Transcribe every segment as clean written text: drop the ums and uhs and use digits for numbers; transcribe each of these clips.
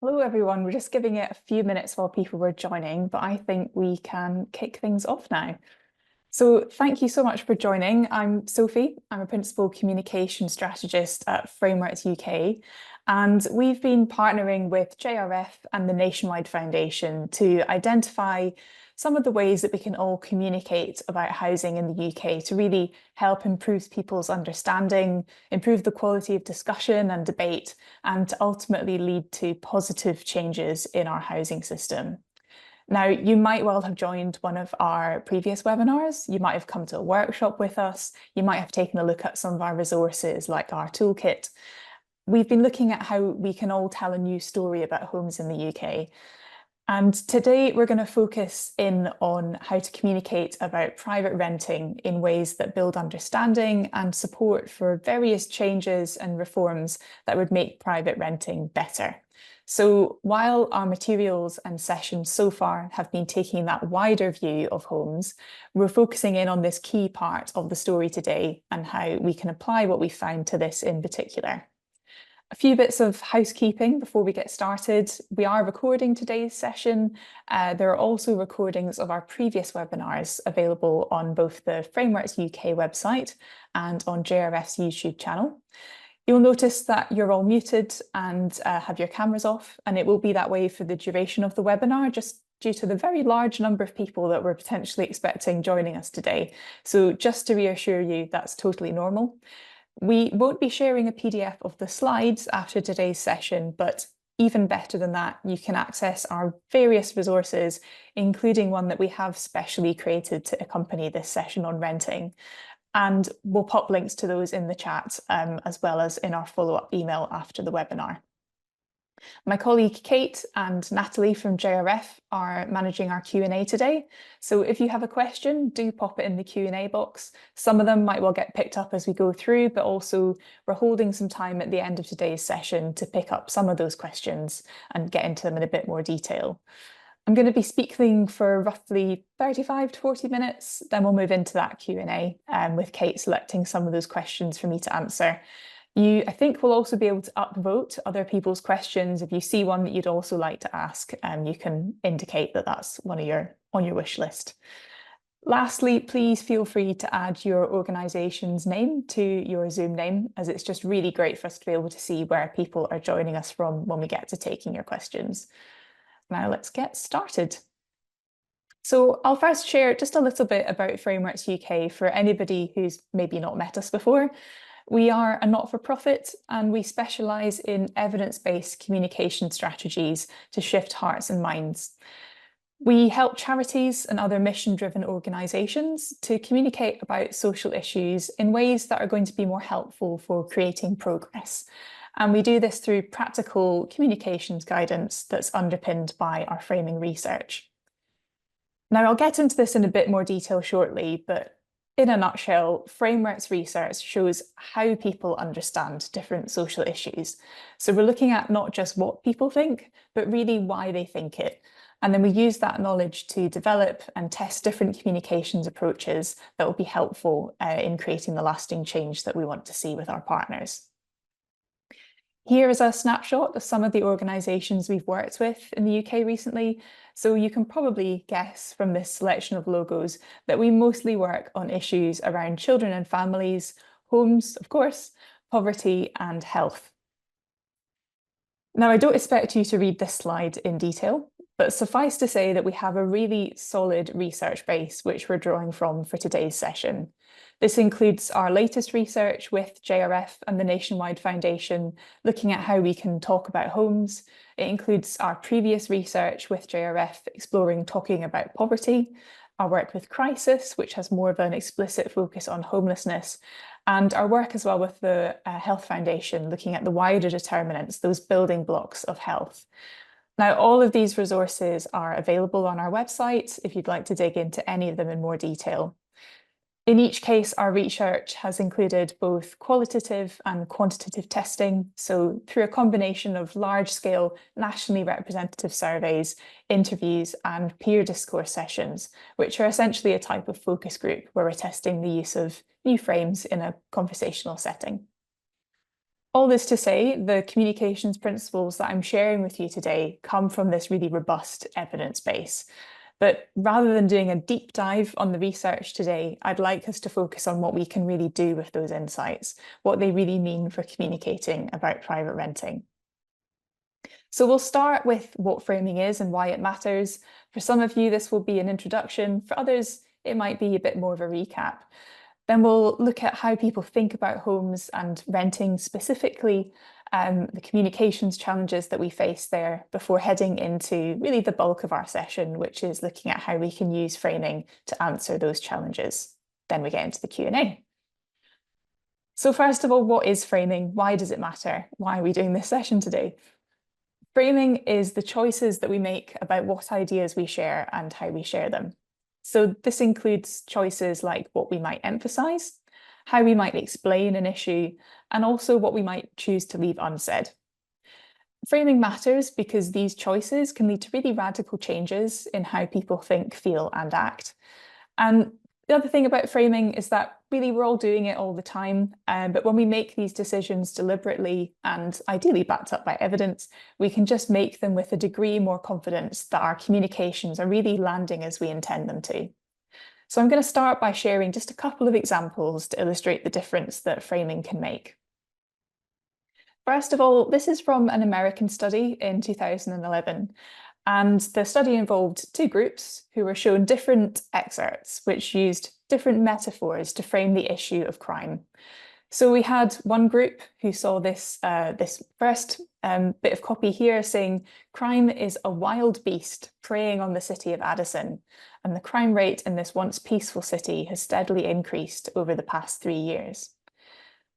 Hello, everyone. We're just giving it a few minutes while people were joining, but I think we can kick things off now. So thank you so much for joining. I'm Sophie. I'm a Principal Communication Strategist at Frameworks UK, and we've been partnering with JRF and the Nationwide Foundation to identify some of the ways that we can all communicate about housing in the UK to really help improve people's understanding, improve the quality of discussion and debate, and to ultimately lead to positive changes in our housing system. Now, you might well have joined one of our previous webinars. You might have come to a workshop with us. You might have taken a look at some of our resources like our toolkit. We've been looking at how we can all tell a new story about homes in the UK. And today we're going to focus in on how to communicate about private renting in ways that build understanding and support for various changes and reforms that would make private renting better. So while our materials and sessions so far have been taking that wider view of homes, we're focusing in on this key part of the story today and how we can apply what we found to this in particular. A few bits of housekeeping before we get started. We are recording today's session. There are also recordings of our previous webinars available on both the Frameworks UK website and on JRF's YouTube channel. You'll notice that you're all muted and have your cameras off, and it will be that way for the duration of the webinar, just due to the very large number of people that we're potentially expecting joining us today. So just to reassure you, that's totally normal. We won't be sharing a PDF of the slides after today's session, but even better than that, you can access our various resources, including one that we have specially created to accompany this session on renting. And we'll pop links to those in the chat, as well as in our follow-up email after the webinar. My colleague Kate and Natalie from JRF are managing our Q&A today. So if you have a question, do pop it in the Q&A box. Some of them might well get picked up as we go through, but also we're holding some time at the end of today's session to pick up some of those questions and get into them in a bit more detail. I'm going to be speaking for roughly 35 to 40 minutes, then we'll move into that Q&A with Kate selecting some of those questions for me to answer. You, I think, will also be able to upvote other people's questions. If you see one that you'd also like to ask, you can indicate that that's one of on your wish list. Lastly, please feel free to add your organisation's name to your Zoom name, as it's just really great for us to be able to see where people are joining us from when we get to taking your questions. Now let's get started. So I'll first share just a little bit about Frameworks UK for anybody who's maybe not met us before. We are a not-for-profit and we specialise in evidence-based communication strategies to shift hearts and minds. We help charities and other mission-driven organisations to communicate about social issues in ways that are going to be more helpful for creating progress. And we do this through practical communications guidance that's underpinned by our framing research. Now, I'll get into this in a bit more detail shortly, but in a nutshell, Frameworks research shows how people understand different social issues. So we're looking at not just what people think, but really why they think it. And then we use that knowledge to develop and test different communications approaches that will be helpful in creating the lasting change that we want to see with our partners. Here is a snapshot of some of the organisations we've worked with in the UK recently. So you can probably guess from this selection of logos that we mostly work on issues around children and families, homes, of course, poverty and health. Now, I don't expect you to read this slide in detail, but suffice to say that we have a really solid research base which we're drawing from for today's session. This includes our latest research with JRF and the Nationwide Foundation, looking at how we can talk about homes. It includes our previous research with JRF exploring talking about poverty, our work with Crisis, which has more of an explicit focus on homelessness, and our work as well with the Health Foundation, looking at the wider determinants, those building blocks of health. Now, all of these resources are available on our website if you'd like to dig into any of them in more detail. In each case, our research has included both qualitative and quantitative testing. So through a combination of large-scale, nationally representative surveys, interviews, and peer discourse sessions, which are essentially a type of focus group where we're testing the use of new frames in a conversational setting. All this to say, the communications principles that I'm sharing with you today come from this really robust evidence base. But rather than doing a deep dive on the research today, I'd like us to focus on what we can really do with those insights, what they really mean for communicating about private renting. So we'll start with what framing is and why it matters. For some of you, this will be an introduction. For others, it might be a bit more of a recap. Then we'll look at how people think about homes and renting specifically, the communications challenges that we face there before heading into really the bulk of our session, which is looking at how we can use framing to answer those challenges. Then we get into the Q&A. So first of all, what is framing? Why does it matter? Why are we doing this session today? Framing is the choices that we make about what ideas we share and how we share them. So this includes choices like what we might emphasize, how we might explain an issue, and also what we might choose to leave unsaid. Framing matters because these choices can lead to really radical changes in how people think, feel, and act. And the other thing about framing is that really we're all doing it all the time, but when we make these decisions deliberately and ideally backed up by evidence, we can just make them with a degree more confidence that our communications are really landing as we intend them to. So I'm going to start by sharing just a couple of examples to illustrate the difference that framing can make. First of all, this is from an American study in 2011. And the study involved two groups who were shown different excerpts, which used different metaphors to frame the issue of crime. So we had one group who saw this first bit of copy here saying, crime is a wild beast preying on the city of Addison, and the crime rate in this once peaceful city has steadily increased over the past 3 years.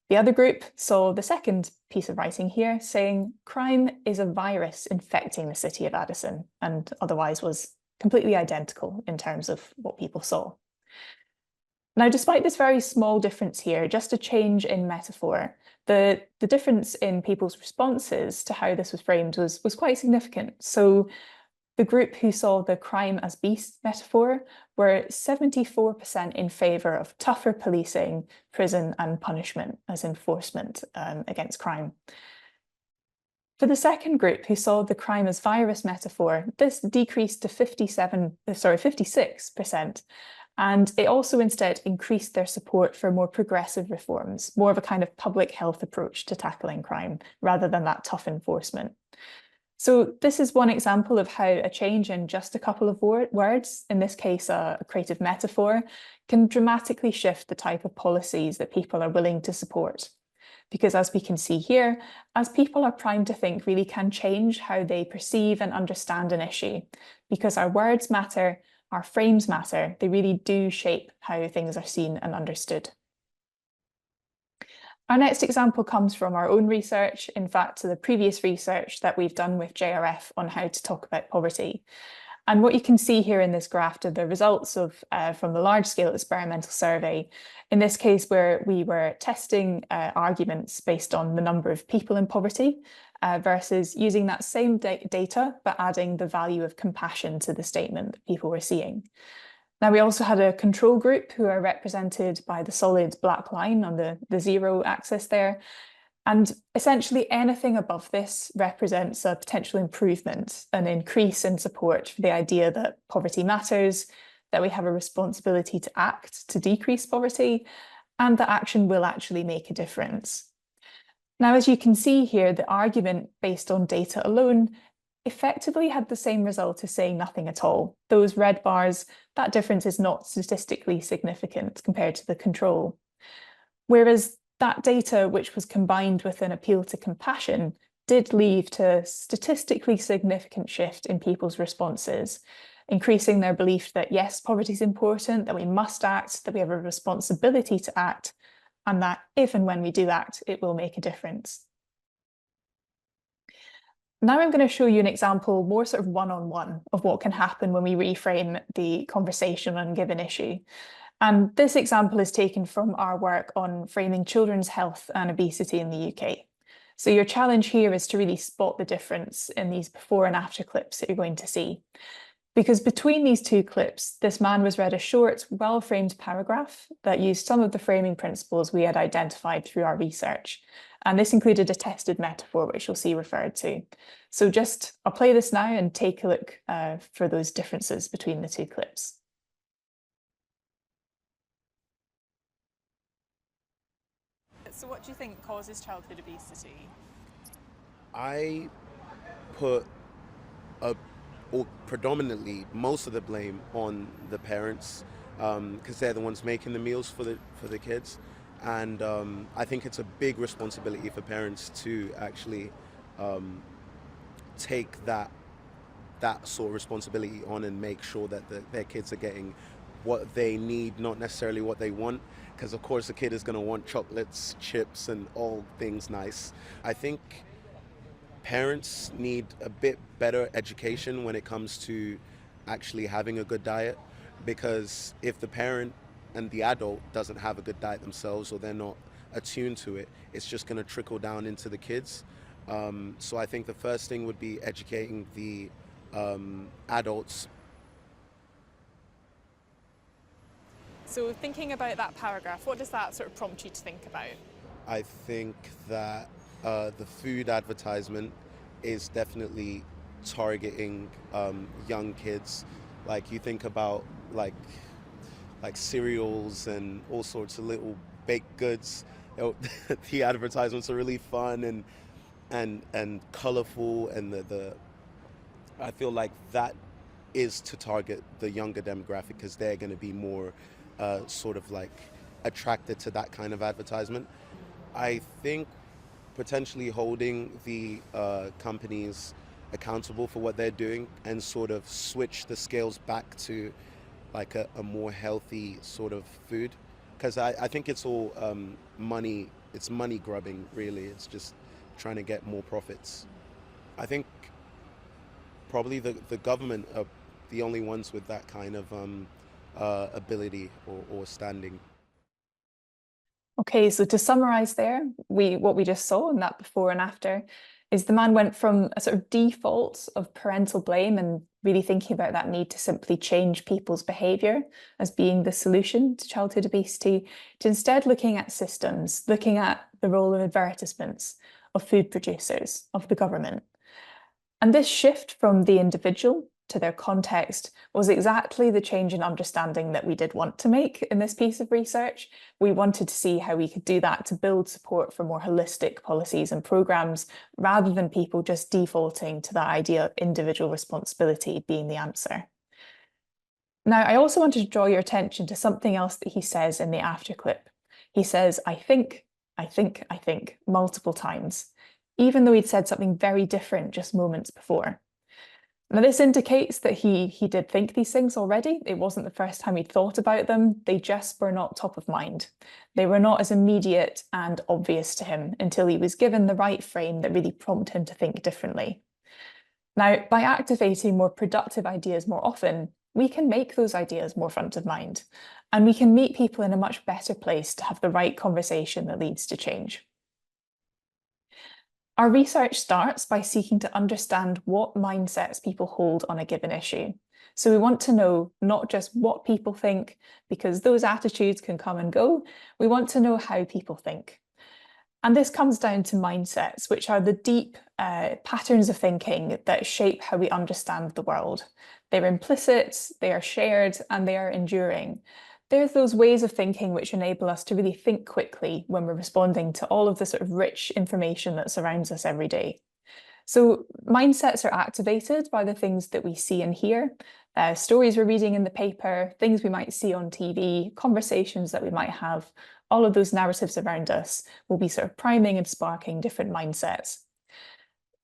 The other group saw the second piece of writing here saying crime is a virus infecting the city of Addison, and otherwise was completely identical in terms of what people saw. Now, despite this very small difference here, just a change in metaphor, the difference in people's responses to how this was framed was quite significant. So the group who saw the crime as beast metaphor were 74% in favour of tougher policing, prison and punishment as enforcement against crime. For the second group who saw the crime as virus metaphor, this decreased to 56%, and it also instead increased their support for more progressive reforms, more of a kind of public health approach to tackling crime rather than that tough enforcement. So this is one example of how a change in just a couple of words, in this case a creative metaphor, can dramatically shift the type of policies that people are willing to support. Because as we can see here, as people are primed to think really can change how they perceive and understand an issue. Because our words matter, our frames matter, they really do shape how things are seen and understood. Our next example comes from our own research, in fact, to the previous research that we've done with JRF on how to talk about poverty. And what you can see here in this graph are the results of from the large-scale experimental survey, in this case where we were testing arguments based on the number of people in poverty versus using that same data, but adding the value of compassion to the statement that people were seeing. Now, we also had a control group who are represented by the solid black line on the zero axis there. And essentially anything above this represents a potential improvement, an increase in support for the idea that poverty matters, that we have a responsibility to act to decrease poverty, and that action will actually make a difference. Now, as you can see here, the argument based on data alone effectively had the same result as saying nothing at all. Those red bars, that difference is not statistically significant compared to the control. Whereas that data, which was combined with an appeal to compassion, did lead to a statistically significant shift in people's responses, increasing their belief that yes, poverty is important, that we must act, that we have a responsibility to act, and that if and when we do act, it will make a difference. Now I'm going to show you an example more sort of one-on-one of what can happen when we reframe the conversation on a given issue. And this example is taken from our work on framing children's health and obesity in the UK. So your challenge here is to really spot the difference in these before and after clips that you're going to see. Because between these two clips, this man was read a short, well-framed paragraph that used some of the framing principles we had identified through our research. And this included a tested metaphor, which you'll see referred to. So I'll play this now and take a look for those differences between the two clips. So what do you think causes childhood obesity? I put or predominantly most of the blame on the parents because they're the ones making the meals for the kids, and I think it's a big responsibility for parents to actually take that sort of responsibility on and make sure that their kids are getting what they need, not necessarily what they want. Because of course, a kid is going to want chocolates, chips, and all things nice. I think parents need a bit better education when it comes to actually having a good diet, because if the parent and the adult doesn't have a good diet themselves, or they're not attuned to it, it's just going to trickle down into the kids. So I think the first thing would be educating the adults. So thinking about that paragraph, what does that sort of prompt you to think about? I think that the food advertisement is definitely targeting young kids. Like you think about like cereals and all sorts of little baked goods. The advertisements are really fun and colorful, and the I feel like that is to target the younger demographic, because they're going to be more sort of like attracted to that kind of advertisement. I think potentially holding the companies accountable for what they're doing and sort of switch the scales back to like a more healthy sort of food, because I think it's all money. It's money grubbing, really. It's just trying to get more profits. I think probably the government are the only ones with that kind of ability or standing. Okay, so to summarize there, what we just saw in that before and after is the man went from a sort of default of parental blame and really thinking about that need to simply change people's behavior as being the solution to childhood obesity, to instead looking at systems, looking at the role of advertisements, of food producers, of the government. And this shift from the individual to their context was exactly the change in understanding that we did want to make in this piece of research. We wanted to see how we could do that to build support for more holistic policies and programmes, rather than people just defaulting to that idea of individual responsibility being the answer. Now, I also wanted to draw your attention to something else that he says in the after clip. He says, I think, multiple times, even though he'd said something very different just moments before. Now, this indicates that he did think these things already. It wasn't the first time he'd thought about them. They just were not top of mind. They were not as immediate and obvious to him until he was given the right frame that really prompted him to think differently. Now, by activating more productive ideas more often, we can make those ideas more front of mind, and we can meet people in a much better place to have the right conversation that leads to change. Our research starts by seeking to understand what mindsets people hold on a given issue. So we want to know not just what people think, because those attitudes can come and go. We want to know how people think. And this comes down to mindsets, which are the deep patterns of thinking that shape how we understand the world. They're implicit, they are shared, and they are enduring. There's those ways of thinking which enable us to really think quickly when we're responding to all of the sort of rich information that surrounds us every day. So mindsets are activated by the things that we see and hear, stories we're reading in the paper, things we might see on TV, conversations that we might have. All of those narratives around us will be sort of priming and sparking different mindsets.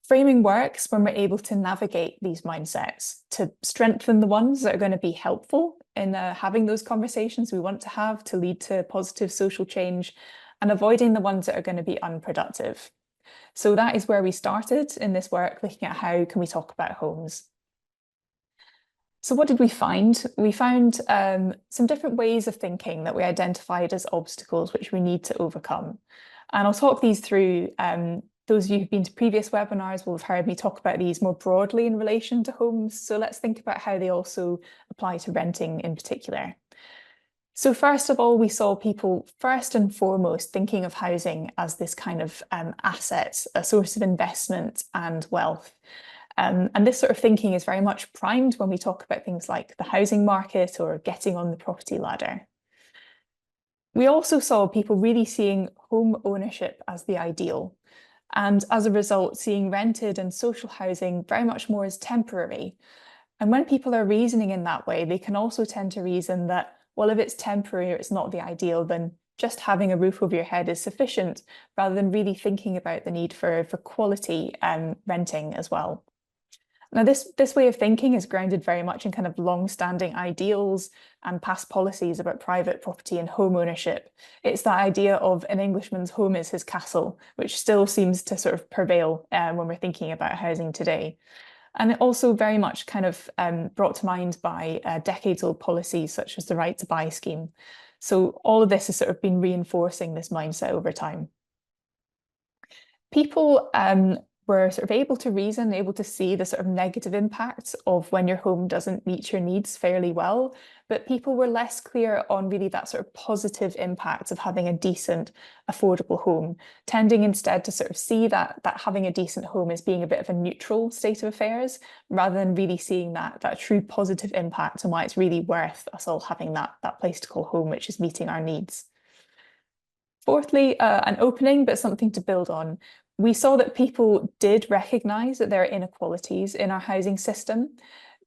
Framing works when we're able to navigate these mindsets, to strengthen the ones that are going to be helpful in having those conversations we want to have to lead to positive social change, and avoiding the ones that are going to be unproductive. So that is where we started in this work, looking at how can we talk about homes. So what did we find? We found some different ways of thinking that we identified as obstacles which we need to overcome. And I'll talk these through Those of you who've been to previous webinars will have heard me talk about these more broadly in relation to homes. So let's think about how they also apply to renting in particular. So first of all, we saw people first and foremost thinking of housing as this kind of asset, a source of investment and wealth. And this sort of thinking is very much primed when we talk about things like the housing market or getting on the property ladder. We also saw people really seeing home ownership as the ideal, and as a result, seeing rented and social housing very much more as temporary. And when people are reasoning in that way, they can also tend to reason that, well, if it's temporary or it's not the ideal, then just having a roof over your head is sufficient, rather than really thinking about the need for quality renting as well. Now, this way of thinking is grounded very much in kind of long-standing ideals and past policies about private property and home ownership. It's that idea of an Englishman's home is his castle, which still seems to sort of prevail when we're thinking about housing today. And it also very much kind of brought to mind by decades-old policies such as the Right to Buy scheme. So all of this has sort of been reinforcing this mindset over time. People were sort of able to reason, able to see the sort of negative impacts of when your home doesn't meet your needs fairly well, but people were less clear on really that sort of positive impact of having a decent, affordable home, tending instead to sort of see that having a decent home as being a bit of a neutral state of affairs, rather than really seeing that true positive impact and why it's really worth us all having that place to call home, which is meeting our needs. Fourthly, an opening, but something to build on. We saw that people did recognise that there are inequalities in our housing system,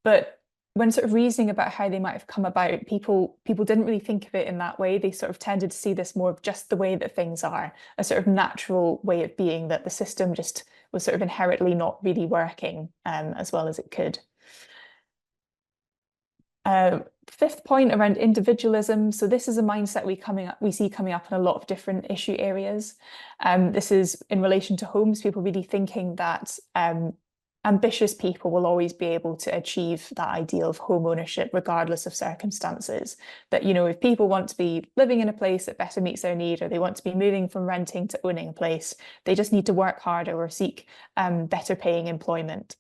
but when sort of reasoning about how they might have come about, people didn't really think of it in that way. They sort of tended to see this more of just the way that things are, a sort of natural way of being, that the system just was sort of inherently not really working as well as it could. Fifth point around individualism. So this is a mindset we see coming up in a lot of different issue areas. This is in relation to homes, people really thinking that ambitious people will always be able to achieve that ideal of home ownership regardless of circumstances. That, you know, if people want to be living in a place that better meets their need, or they want to be moving from renting to owning a place, they just need to work harder or seek better paying employment.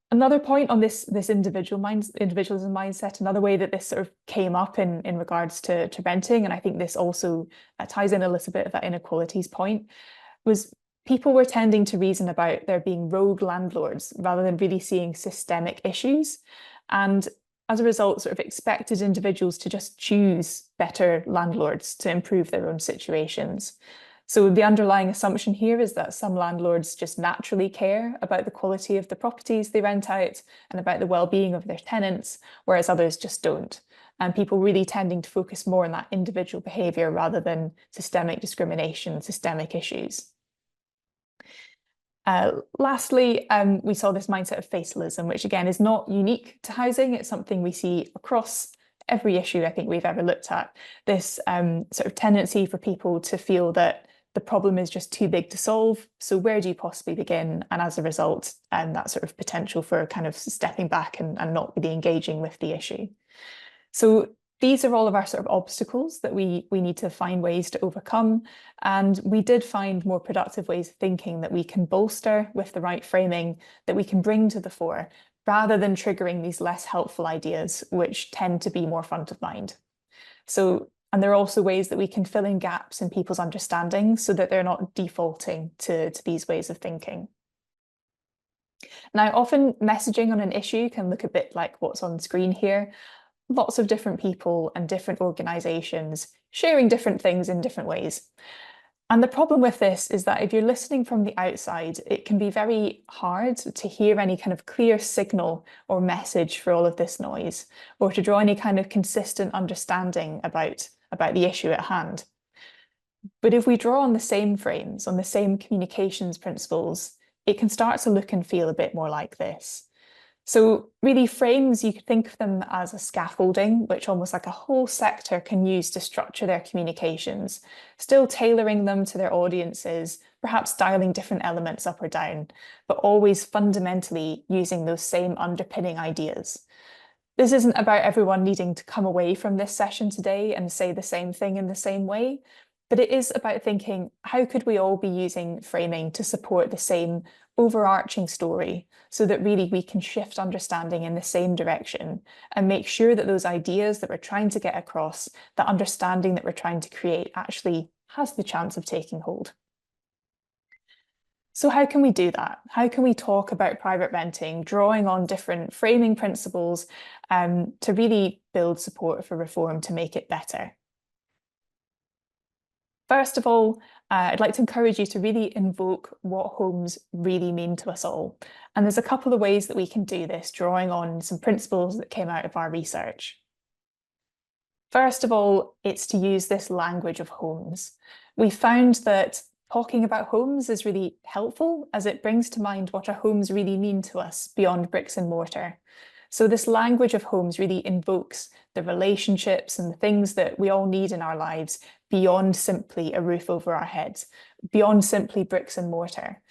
Another point on this individualism mindset, another way that this sort of came up in regards to renting, and I think this also ties in a little bit of that inequalities point, was people were tending to reason about there being rogue landlords rather than really seeing systemic issues. And as a result, sort of expected individuals to just choose better landlords to improve their own situations. So the underlying assumption here is that some landlords just naturally care about the quality of the properties they rent out and about the well-being of their tenants, whereas others just don't. And people really tending to focus more on that individual behaviour rather than systemic discrimination, systemic issues. Lastly, we saw this mindset of fatalism, which again is not unique to housing. It's something we see across every issue I think we've ever looked at. This sort of tendency for people to feel that the problem is just too big to solve. So where do you possibly begin? And as a result, that sort of potential for kind of stepping back and not really engaging with the issue. So these are all of our sort of obstacles that we need to find ways to overcome. And we did find more productive ways of thinking that we can bolster with the right framing, that we can bring to the fore, rather than triggering these less helpful ideas, which tend to be more front of mind. So, and there are also ways that we can fill in gaps in people's understanding so that they're not defaulting to these ways of thinking. Now, often messaging on an issue can look a bit like what's on the screen here. Lots of different people and different organisations sharing different things in different ways. And the problem with this is that if you're listening from the outside, it can be very hard to hear any kind of clear signal or message for all of this noise, or to draw any kind of consistent understanding about the issue at hand. But if we draw on the same frames, on the same communications principles, it can start to look and feel a bit more like this. So really frames, you could think of them as a scaffolding, which almost like a whole sector can use to structure their communications, still tailoring them to their audiences, perhaps dialing different elements up or down, but always fundamentally using those same underpinning ideas. This isn't about everyone needing to come away from this session today and say the same thing in the same way, But it is about thinking, how could we all be using framing to support the same overarching story so that really we can shift understanding in the same direction and make sure that those ideas that we're trying to get across, that understanding that we're trying to create actually has the chance of taking hold. So how can we do that? How can we talk about private renting, drawing on different framing principles to really build support for reform to make it better? First of all, I'd like to encourage you to really invoke what homes really mean to us all. And there's a couple of ways that we can do this, drawing on some principles that came out of our research. First of all, it's to use this language of homes. We found that talking about homes is really helpful as it brings to mind what our homes really mean to us beyond bricks and mortar. So this language of homes really invokes the relationships and the things that we all need in our lives beyond simply a roof over our heads, beyond simply bricks and mortar.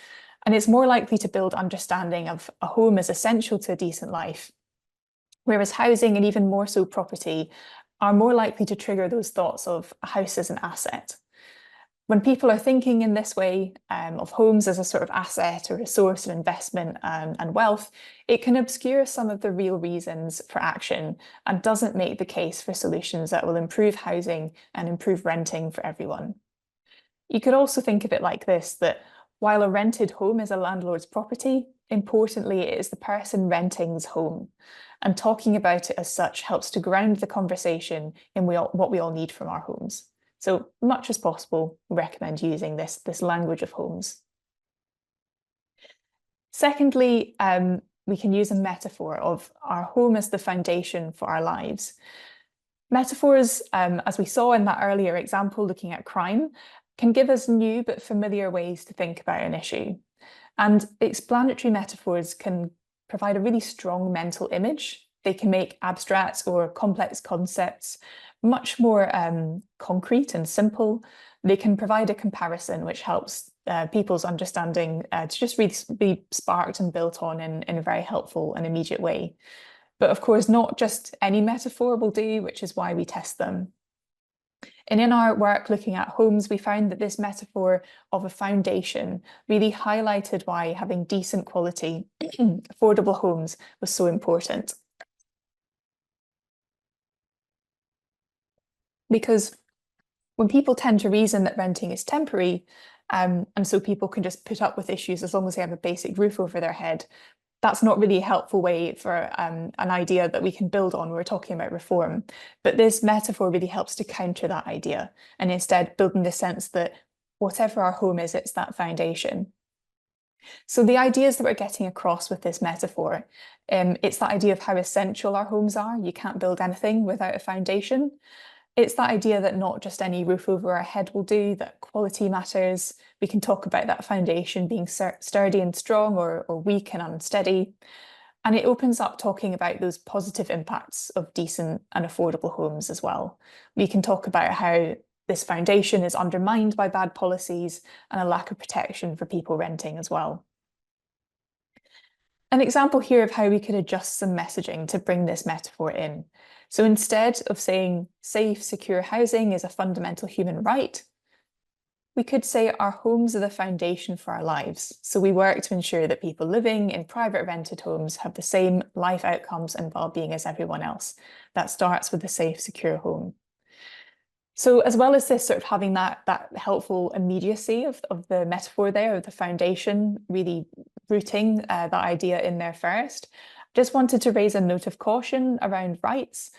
And it's more likely to build understanding of a home as essential to a decent life, whereas housing and even more so property are more likely to trigger those thoughts of a house as an asset. When people are thinking in this way of homes as a sort of asset or a source of investment and wealth, it can obscure some of the real reasons for action and doesn't make the case for solutions that will improve housing and improve renting for everyone. You could also think of it like this, that while a rented home is a landlord's property, importantly, it is the person renting's home. And talking about it as such helps to ground the conversation in what we all need from our homes. So much as possible, we recommend using this language of homes. Secondly, we can use a metaphor of our home as the foundation for our lives. Metaphors, as we saw in that earlier example looking at crime, can give us new but familiar ways to think about an issue. And explanatory metaphors can provide a really strong mental image. They can make abstract or complex concepts much more concrete and simple. They can provide a comparison which helps people's understanding to just really be sparked and built on in a very helpful and immediate way. But of course, not just any metaphor will do, which is why we test them. And in our work looking at homes, we found that this metaphor of a foundation really highlighted why having decent quality, affordable homes was so important. Because when people tend to reason that renting is temporary, and so people can just put up with issues as long as they have a basic roof over their head, that's not really a helpful way for an idea that we can build on when we're talking about reform. But this metaphor really helps to counter that idea and instead building the sense that whatever our home is, it's that foundation. So the ideas that we're getting across with this metaphor, it's that idea of how essential our homes are. You can't build anything without a foundation. It's that idea that not just any roof over our head will do, that quality matters. We can talk about that foundation being sturdy and strong or weak and unsteady. And it opens up talking about those positive impacts of decent and affordable homes as well. We can talk about how this foundation is undermined by bad policies and a lack of protection for people renting as well. An example here of how we could adjust some messaging to bring this metaphor in. So instead of saying safe, secure housing is a fundamental human right, we could say our homes are the foundation for our lives. So we work to ensure that people living in private rented homes have the same life outcomes and well-being as everyone else. That starts with a safe, secure home. So as well as this sort of having that helpful immediacy of the metaphor there, of the foundation, really rooting that idea in there first, just wanted to raise a note of caution around rights.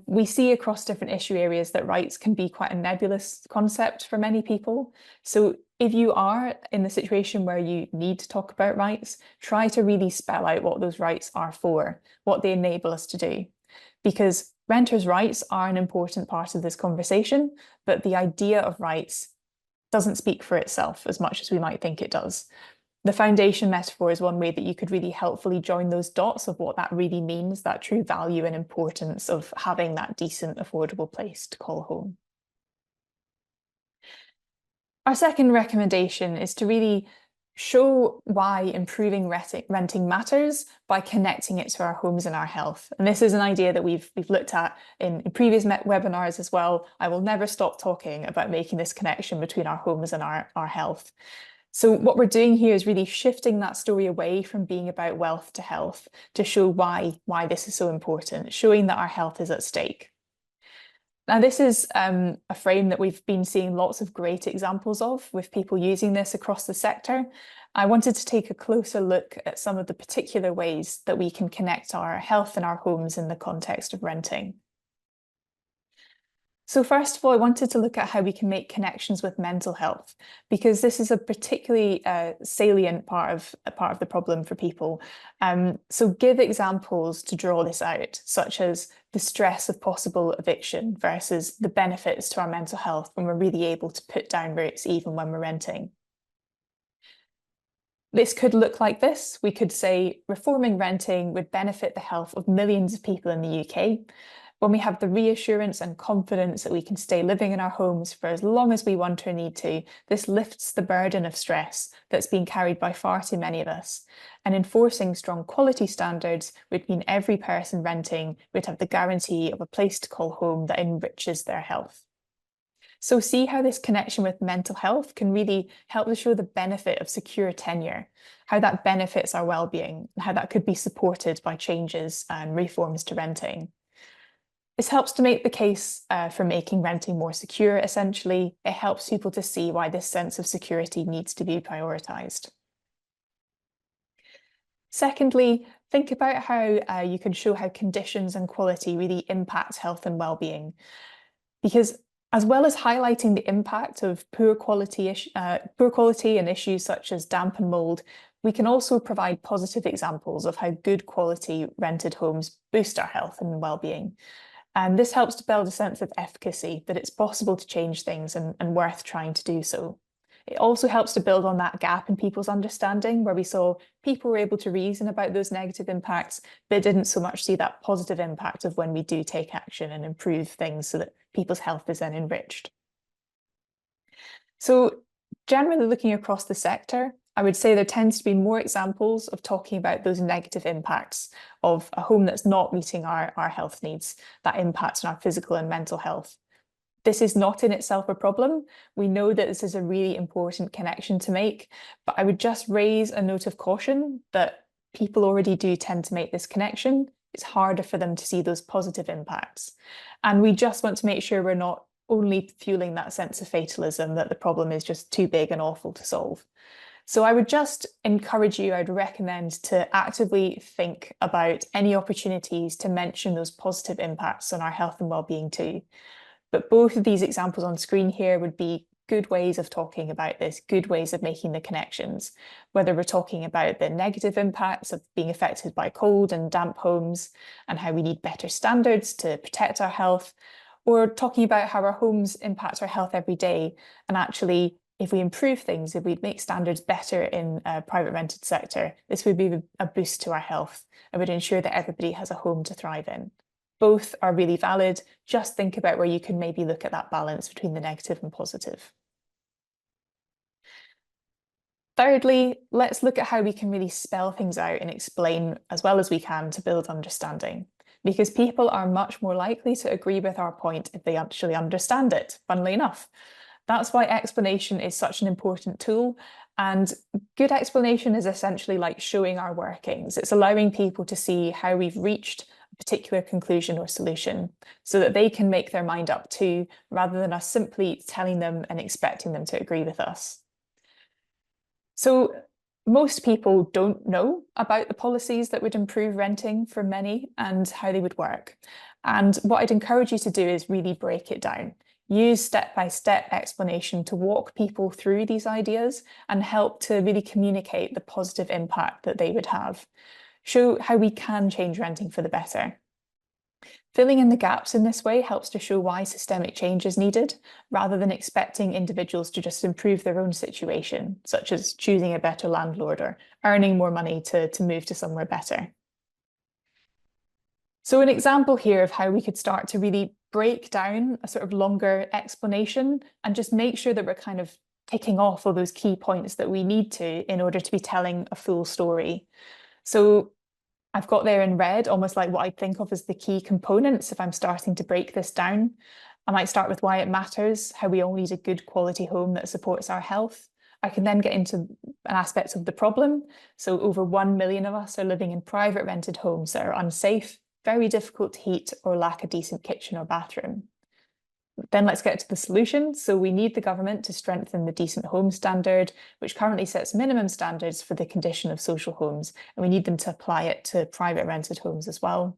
We see across different issue areas that rights can be quite a nebulous concept for many people. So if you are in the situation where you need to talk about rights, try to really spell out what those rights are for, what they enable us to do. Because renters' rights are an important part of this conversation, but the idea of rights doesn't speak for itself as much as we might think it does. The foundation metaphor is one way that you could really helpfully join those dots of what that really means, that true value and importance of having that decent, affordable place to call home. Our second recommendation is to really show why improving renting matters by connecting it to our homes and our health. And this is an idea that we've looked at in previous webinars as well. I will never stop talking about making this connection between our homes and our health. So what we're doing here is really shifting that story away from being about wealth to health to show why this is so important, showing that our health is at stake. Now, this is a frame that we've been seeing lots of great examples of with people using this across the sector. I wanted to take a closer look at some of the particular ways that we can connect our health and our homes in the context of renting. So first of all, I wanted to look at how we can make connections with mental health, because this is a particularly salient part of the problem for people. So give examples to draw this out, such as the stress of possible eviction versus the benefits to our mental health when we're really able to put down roots even when we're renting. This could look like this. We could say reforming renting would benefit the health of millions of people in the UK. When we have the reassurance and confidence that we can stay living in our homes for as long as we want or need to, this lifts the burden of stress that's being carried by far too many of us. And enforcing strong quality standards would mean every person renting would have the guarantee of a place to call home that enriches their health. So see how this connection with mental health can really help to show the benefit of secure tenure, how that benefits our well-being, and how that could be supported by changes and reforms to renting. This helps to make the case for making renting more secure, essentially. It helps people to see why this sense of security needs to be prioritised. Secondly, think about how you can show how conditions and quality really impact health and well-being. Because as well as highlighting the impact of poor quality and issues such as damp and mould, we can also provide positive examples of how good quality rented homes boost our health and well-being. And this helps to build a sense of efficacy, that it's possible to change things and worth trying to do so. It also helps to build on that gap in people's understanding, where we saw people were able to reason about those negative impacts, but didn't so much see that positive impact of when we do take action and improve things so that people's health is then enriched. So generally looking across the sector, I would say there tends to be more examples of talking about those negative impacts of a home that's not meeting our health needs, that impacts on our physical and mental health. This is not in itself a problem. We know that this is a really important connection to make, but I would just raise a note of caution that people already do tend to make this connection. It's harder for them to see those positive impacts. And we just want to make sure we're not only fueling that sense of fatalism, that the problem is just too big and awful to solve. So I would just encourage you, I'd recommend to actively think about any opportunities to mention those positive impacts on our health and well-being too. But both of these examples on screen here would be good ways of talking about this, good ways of making the connections, whether we're talking about the negative impacts of being affected by cold and damp homes and how we need better standards to protect our health, or talking about how our homes impact our health every day. And actually, if we improve things, if we make standards better in a private rented sector, this would be a boost to our health and would ensure that everybody has a home to thrive in. Both are really valid. Just think about where you can maybe look at that balance between the negative and positive. Thirdly, let's look at how we can really spell things out and explain as well as we can to build understanding, because people are much more likely to agree with our point if they actually understand it, funnily enough. That's why explanation is such an important tool. And good explanation is essentially like showing our workings. It's allowing people to see how we've reached a particular conclusion or solution so that they can make their mind up too, rather than us simply telling them and expecting them to agree with us. So most people don't know about the policies that would improve renting for many and how they would work. And what I'd encourage you to do is really break it down. Use step-by-step explanation to walk people through these ideas and help to really communicate the positive impact that they would have. Show how we can change renting for the better. Filling in the gaps in this way helps to show why systemic change is needed, rather than expecting individuals to just improve their own situation, such as choosing a better landlord or earning more money to move to somewhere better. So an example here of how we could start to really break down a sort of longer explanation and just make sure that we're kind of ticking off all those key points that we need to in order to be telling a full story. So I've got there in red almost like what I think of as the key components if I'm starting to break this down. I might start with why it matters, how we all need a good quality home that supports our health. I can then get into an aspect of the problem. So over 1 million of us are living in private rented homes that are unsafe, very difficult to heat, or lack a decent kitchen or bathroom. Then let's get to the solution. So we need the government to strengthen the Decent Home Standard, which currently sets minimum standards for the condition of social homes, and we need them to apply it to private rented homes as well.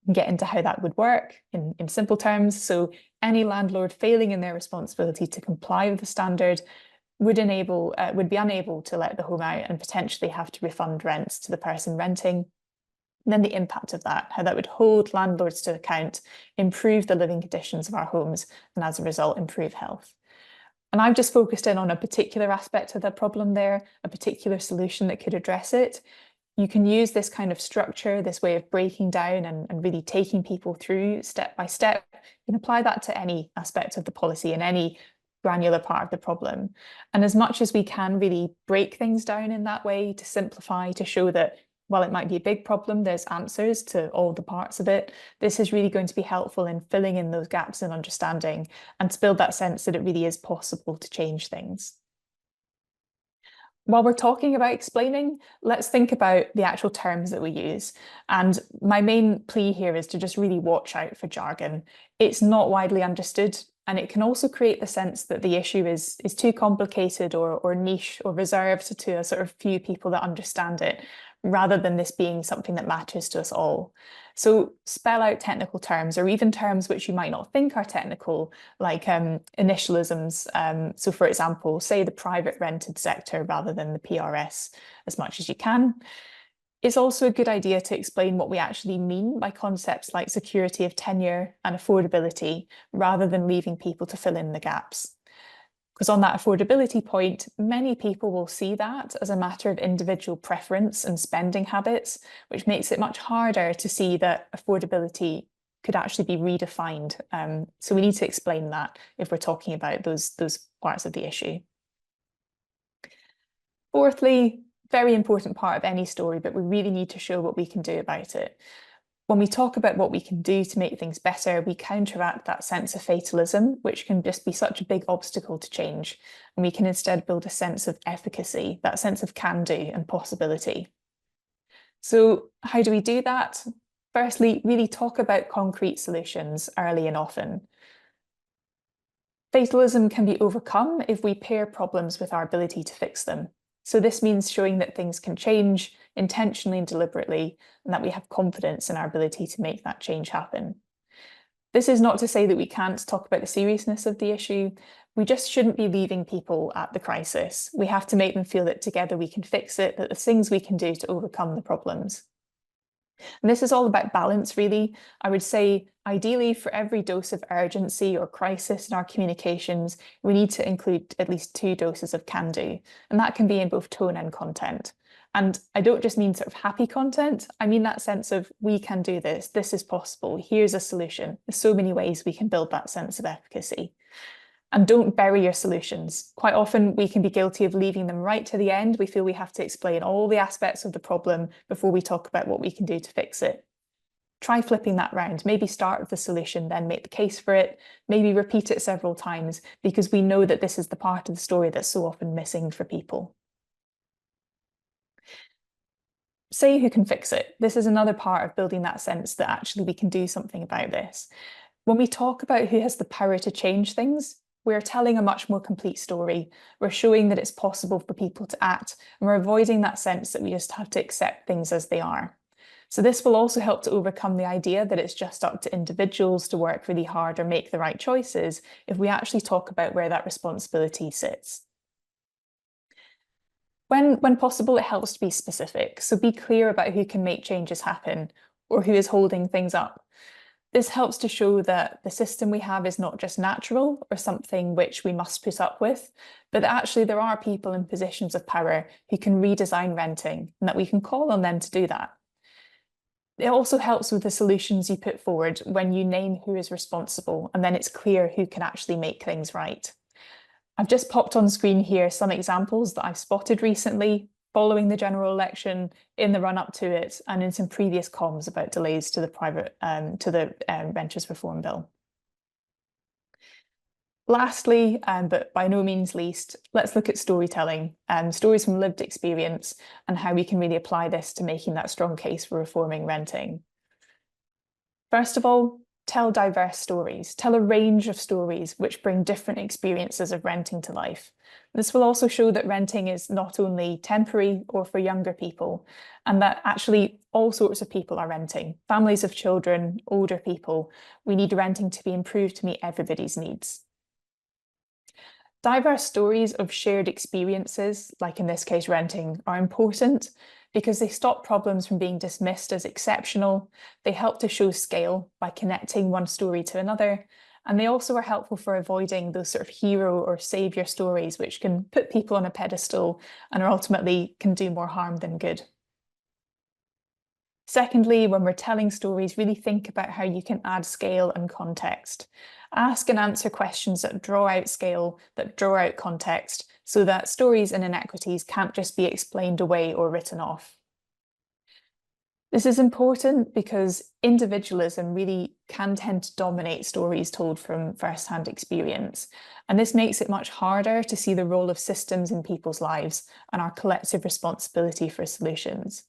And get into how that would work in simple terms. So any landlord failing in their responsibility to comply with the standard would be unable to let the home out and potentially have to refund rents to the person renting. And then the impact of that, how that would hold landlords to account, improve the living conditions of our homes, and as a result, improve health. And I've just focused in on a particular aspect of the problem there, a particular solution that could address it. You can use this kind of structure, this way of breaking down and really taking people through step by step. You can apply that to any aspect of the policy and any granular part of the problem. And as much as we can really break things down in that way to simplify, to show that while it might be a big problem, there's answers to all the parts of it. This is really going to be helpful in filling in those gaps in understanding and to build that sense that it really is possible to change things. While we're talking about explaining, let's think about the actual terms that we use. And my main plea here is to just really watch out for jargon. It's not widely understood, and it can also create the sense that the issue is too complicated or niche or reserved to a sort of few people that understand it, rather than this being something that matters to us all. So spell out technical terms or even terms which you might not think are technical, like initialisms. So for example, say the private rented sector rather than the PRS as much as you can. It's also a good idea to explain what we actually mean by concepts like security of tenure and affordability, rather than leaving people to fill in the gaps. Because on that affordability point, many people will see that as a matter of individual preference and spending habits, which makes it much harder to see that affordability could actually be redefined. So we need to explain that if we're talking about those parts of the issue. Fourthly, very important part of any story, but we really need to show what we can do about it. When we talk about what we can do to make things better, we counteract that sense of fatalism, which can just be such a big obstacle to change. And we can instead build a sense of efficacy, that sense of can do and possibility. So how do we do that? Firstly, really talk about concrete solutions early and often. Fatalism can be overcome if we pair problems with our ability to fix them. So this means showing that things can change intentionally and deliberately, and that we have confidence in our ability to make that change happen. This is not to say that we can't talk about the seriousness of the issue. We just shouldn't be leaving people at the crisis. We have to make them feel that together we can fix it, that there's things we can do to overcome the problems. And this is all about balance, really. I would say, ideally, for every dose of urgency or crisis in our communications, we need to include at least 2 doses of can do. And that can be in both tone and content. And I don't just mean sort of happy content, I mean that sense of we can do this is possible, here's a solution. There's so many ways we can build that sense of efficacy. And don't bury your solutions. Quite often we can be guilty of leaving them right to the end. We feel we have to explain all the aspects of the problem before we talk about what we can do to fix it. Try flipping that round. Maybe start with the solution, then make the case for it. Maybe repeat it several times, because we know that this is the part of the story that's so often missing for people. Say who can fix it. This is another part of building that sense that actually we can do something about this. When we talk about who has the power to change things, we're telling a much more complete story. We're showing that it's possible for people to act, and we're avoiding that sense that we just have to accept things as they are. So this will also help to overcome the idea that it's just up to individuals to work really hard or make the right choices if we actually talk about where that responsibility sits. When possible, it helps to be specific. So be clear about who can make changes happen or who is holding things up. This helps to show that the system we have is not just natural or something which we must put up with, but that actually there are people in positions of power who can redesign renting and that we can call on them to do that. It also helps with the solutions you put forward when you name who is responsible, and then it's clear who can actually make things right. I've just popped on screen here some examples that I've spotted recently following the general election, in the run up to it, and in some previous comms about delays to the Renters Reform Bill. Lastly, but by no means least, let's look at storytelling, stories from lived experience, and how we can really apply this to making that strong case for reforming renting. First of all, tell diverse stories. Tell a range of stories which bring different experiences of renting to life. This will also show that renting is not only temporary or for younger people, and that actually all sorts of people are renting. Families of children, older people. We need renting to be improved to meet everybody's needs. Diverse stories of shared experiences, like in this case renting, are important because they stop problems from being dismissed as exceptional. They help to show scale by connecting one story to another. And they also are helpful for avoiding those sort of hero or savior stories, which can put people on a pedestal and are ultimately can do more harm than good. Secondly, when we're telling stories, really think about how you can add scale and context. Ask and answer questions that draw out scale, that draw out context, so that stories and inequities can't just be explained away or written off. This is important because individualism really can tend to dominate stories told from first-hand experience. And this makes it much harder to see the role of systems in people's lives and our collective responsibility for solutions.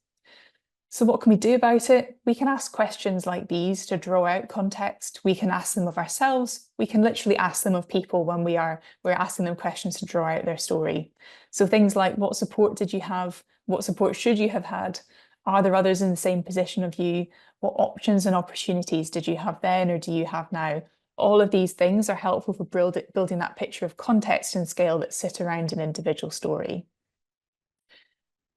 So what can we do about it? We can ask questions like these to draw out context. We can ask them of ourselves. We can literally ask them of people when we're asking them questions to draw out their story. So things like, what support did you have? What support should you have had? Are there others in the same position of you? What options and opportunities did you have then or do you have now? All of these things are helpful for building that picture of context and scale that sit around an individual story.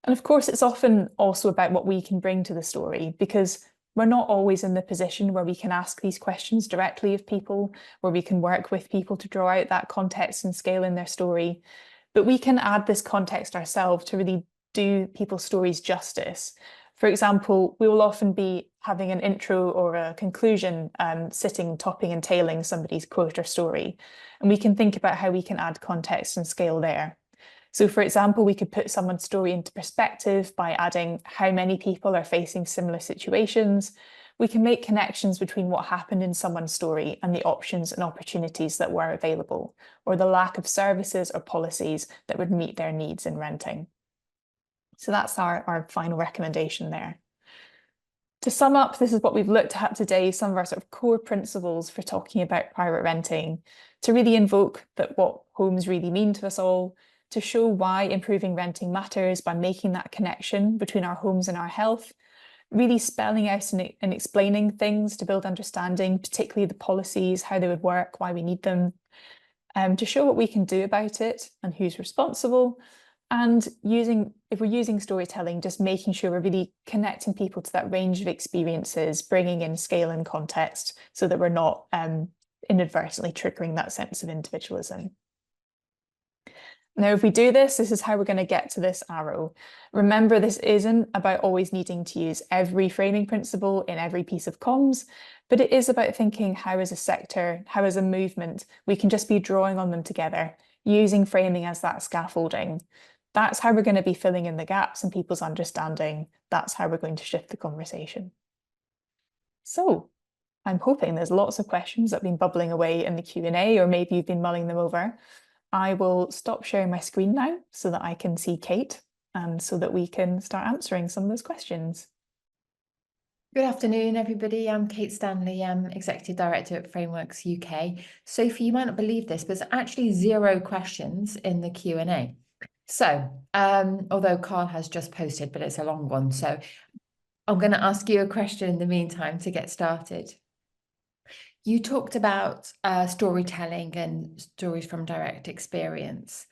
And of course, it's often also about what we can bring to the story, because we're not always in the position where we can ask these questions directly of people, where we can work with people to draw out that context and scale in their story. But we can add this context ourselves to really do people's stories justice. For example, we will often be having an intro or a conclusion sitting, topping and tailing somebody's quote or story. And we can think about how we can add context and scale there. So for example, we could put someone's story into perspective by adding how many people are facing similar situations. We can make connections between what happened in someone's story and the options and opportunities that were available, or the lack of services or policies that would meet their needs in renting. So that's our final recommendation there. To sum up, this is what we've looked at today, some of our sort of core principles for talking about private renting, to really invoke that what homes really mean to us all, to show why improving renting matters by making that connection between our homes and our health, really spelling out and explaining things to build understanding, particularly the policies, how they would work, why we need them, to show what we can do about it and who's responsible, and if we're using storytelling, just making sure we're really connecting people to that range of experiences, bringing in scale and context so that we're not inadvertently triggering that sense of individualism. Now, if we do this, this is how we're going to get to this arrow. Remember, this isn't about always needing to use every framing principle in every piece of comms, but it is about thinking how as a sector, how as a movement, we can just be drawing on them together, using framing as that scaffolding. That's how we're going to be filling in the gaps in people's understanding. That's how we're going to shift the conversation. So I'm hoping there's lots of questions that have been bubbling away in the Q&A, or maybe you've been mulling them over. I will stop sharing my screen now so that I can see Kate and so that we can start answering some of those questions. Good afternoon, everybody. I'm Kate Stanley. I'm Executive Director at Frameworks UK. Sophie, you might not believe this, but there's actually 0 questions in the Q&A. So, although Carl has just posted, but it's a long one. So I'm going to ask you a question in the meantime to get started. You talked about storytelling and stories from direct experience.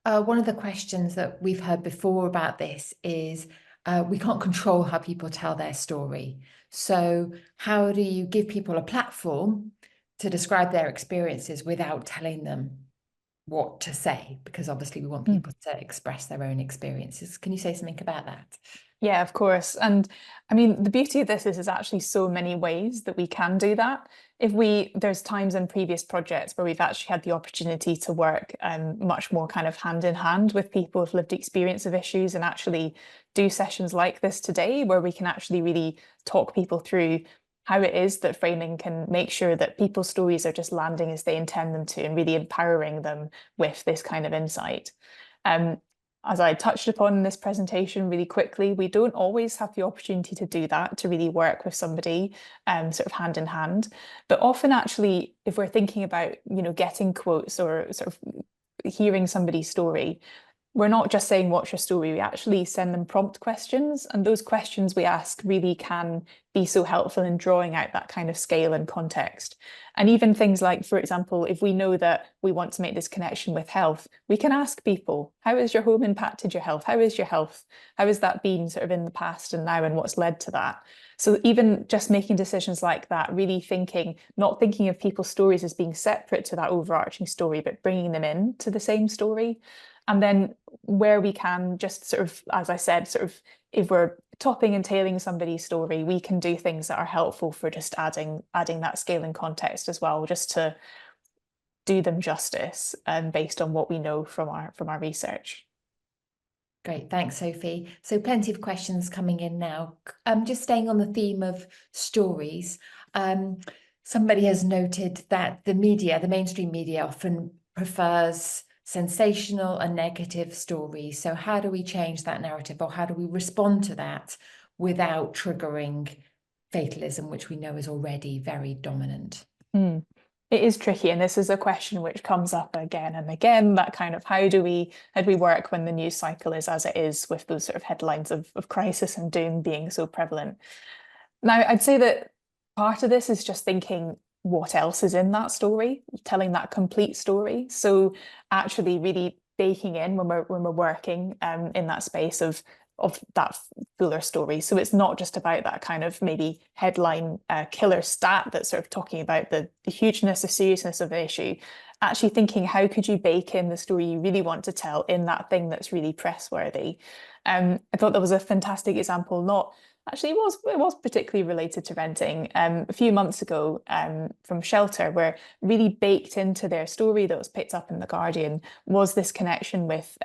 One of the questions that we've heard before about this is we can't control how people tell their story. So how do you give people a platform to describe their experiences without telling them what to say, because obviously we want Mm. people to express their own experiences. Can you say something about that? Yeah, of course. And I mean, the beauty of this is there's actually so many ways that we can do that. There's times in previous projects where we've actually had the opportunity to work much more kind of hand in hand with people with lived experience of issues and actually do sessions like this today, where we can actually really talk people through how it is that framing can make sure that people's stories are just landing as they intend them to and really empowering them with this kind of insight. Um, as I touched upon in this presentation really quickly, we don't always have the opportunity to do that, to really work with somebody sort of hand in hand. But often actually, if we're thinking about, getting quotes or sort of hearing somebody's story, we're not just saying, what's your story? We actually send them prompt questions. And those questions we ask really can be so helpful in drawing out that kind of scale and context. And even things like, for example, if we know that we want to make this connection with health, we can ask people, how has your home impacted your health? How is your health? How has that been sort of in the past and now, and what's led to that? So even just making decisions like that, really not thinking of people's stories as being separate to that overarching story, but bringing them in to the same story. And then where we can just sort of, as I said, sort of if we're topping and tailing somebody's story, we can do things that are helpful for just adding that scale and context as well, just to do them justice based on what we know from our research. Great, thanks, Sophie. So plenty of questions coming in now. Just staying on the theme of stories, somebody has noted that the mainstream media often prefers sensational and negative stories. So how do we change that narrative, or how do we respond to that without triggering fatalism, which we know is already very dominant? Mm. It is tricky, and this is a question which comes up again and again, that kind of how do we work when the news cycle is as it is, with those sort of headlines of crisis and doom being so prevalent. Now, I'd say that part of this is just thinking what else is in that story, telling that complete story. So actually really baking in when we're working in that space of that fuller story. So it's not just about that kind of maybe headline killer stat that's sort of talking about the hugeness, the seriousness of the issue. Actually thinking, how could you bake in the story you really want to tell in that thing that's really press-worthy? I thought there was a fantastic example, not actually, it was particularly related to renting a few months ago from Shelter, where really baked into their story that was picked up in The Guardian was this connection with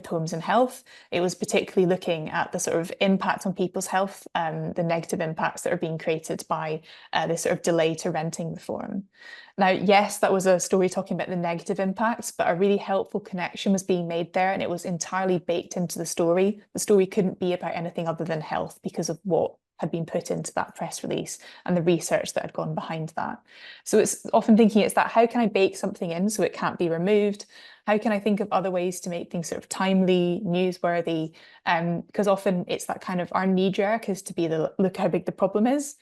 homes and health. It was particularly looking at the sort of impact on people's health, the negative impacts that are being created by this sort of delay to renting reform. Now, yes, that was a story talking about the negative impacts, but a really helpful connection was being made there, and it was entirely baked into the story. The story couldn't be about anything other than health because of what had been put into that press release and the research that had gone behind that. So it's often thinking it's that, how can I bake something in so it can't be removed? How can I think of other ways to make things sort of timely, newsworthy? Because often it's that kind of, our knee jerk is to be the look how big the problem is,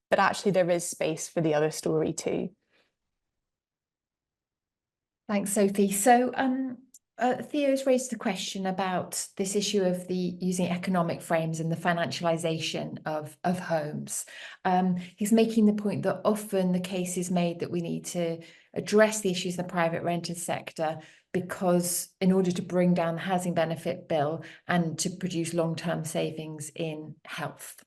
but actually there is space for the other story too. Thanks, Sophie. So Theo's raised the question about this issue of the using economic frames and the financialization of homes. He's making the point that often the case is made that we need to address the issues in the private renters sector, because in order to bring down the housing benefit bill and to produce long-term savings in health.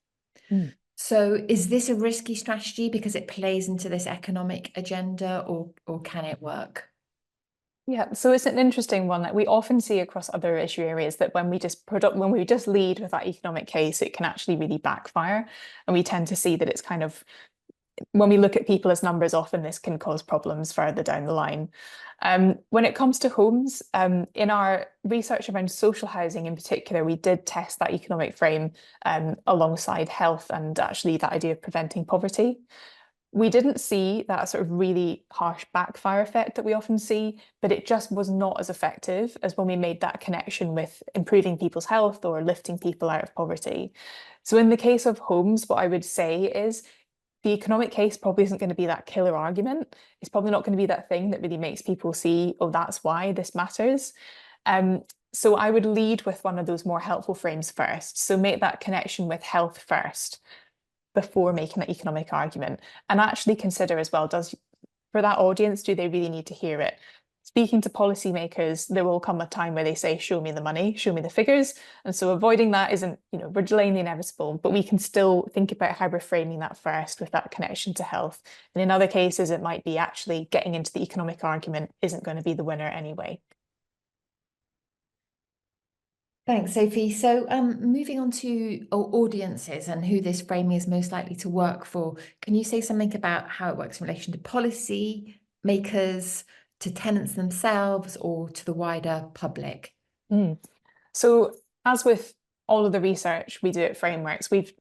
Mm. So is this a risky strategy because it plays into this economic agenda, or can it work? Yeah, so it's an interesting one that we often see across other issue areas, that when we just lead with that economic case, it can actually really backfire. And we tend to see that it's kind of, when we look at people as numbers, often this can cause problems further down the line. When it comes to homes, in our research around social housing in particular, we did test that economic frame alongside health and actually that idea of preventing poverty. We didn't see that sort of really harsh backfire effect that we often see, but it just was not as effective as when we made that connection with improving people's health or lifting people out of poverty. So in the case of homes, what I would say is the economic case probably isn't going to be that killer argument. It's probably not going to be that thing that really makes people see, oh, that's why this matters. So I would lead with one of those more helpful frames first. So make that connection with health first before making that economic argument, and actually consider as well, for that audience, do they really need to hear it? speaking to policymakers, there will come a time where they say, show me the money, show me the figures. And so avoiding that isn't, we're delaying the inevitable, but we can still think about how we're framing that first with that connection to health. And in other cases, it might be actually getting into the economic argument isn't going to be the winner anyway. Thanks, Sophie. So moving on to audiences and who this framing is most likely to work for, can you say something about how it works in relation to policy makers, to tenants themselves, or to the wider public? So as with all of the research we do at Frameworks, we've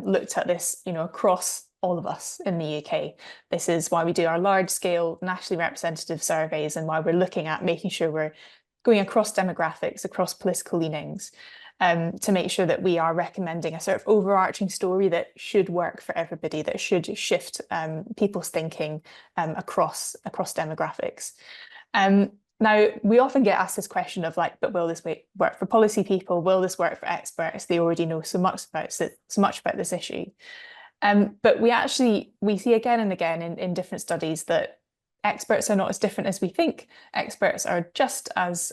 looked at this, across all of us in the UK. This is why we do our large-scale nationally representative surveys and why we're looking at making sure we're going across demographics, across political leanings, to make sure that we are recommending a sort of overarching story that should work for everybody, that should shift people's thinking across demographics. Now, we often get asked this question of like, but will this work for policy people? Will this work for experts? They already know so much about this issue. But we see again and again in different studies that experts are not as different as we think. Experts are just as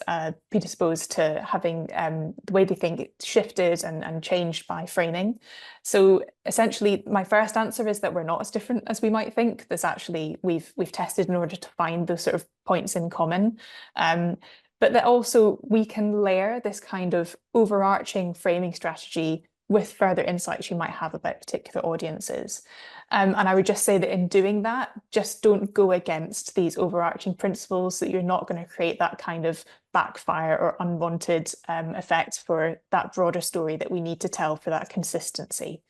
predisposed to having the way they think shifted and changed by framing. So essentially, my first answer is that we're not as different as we might think. There's actually, we've tested in order to find those sort of points in common. But that also we can layer this kind of overarching framing strategy with further insights you might have about particular audiences. And I would just say that in doing that, just don't go against these overarching principles, so that you're not going to create that kind of backfire or unwanted effect for that broader story that we need to tell for that consistency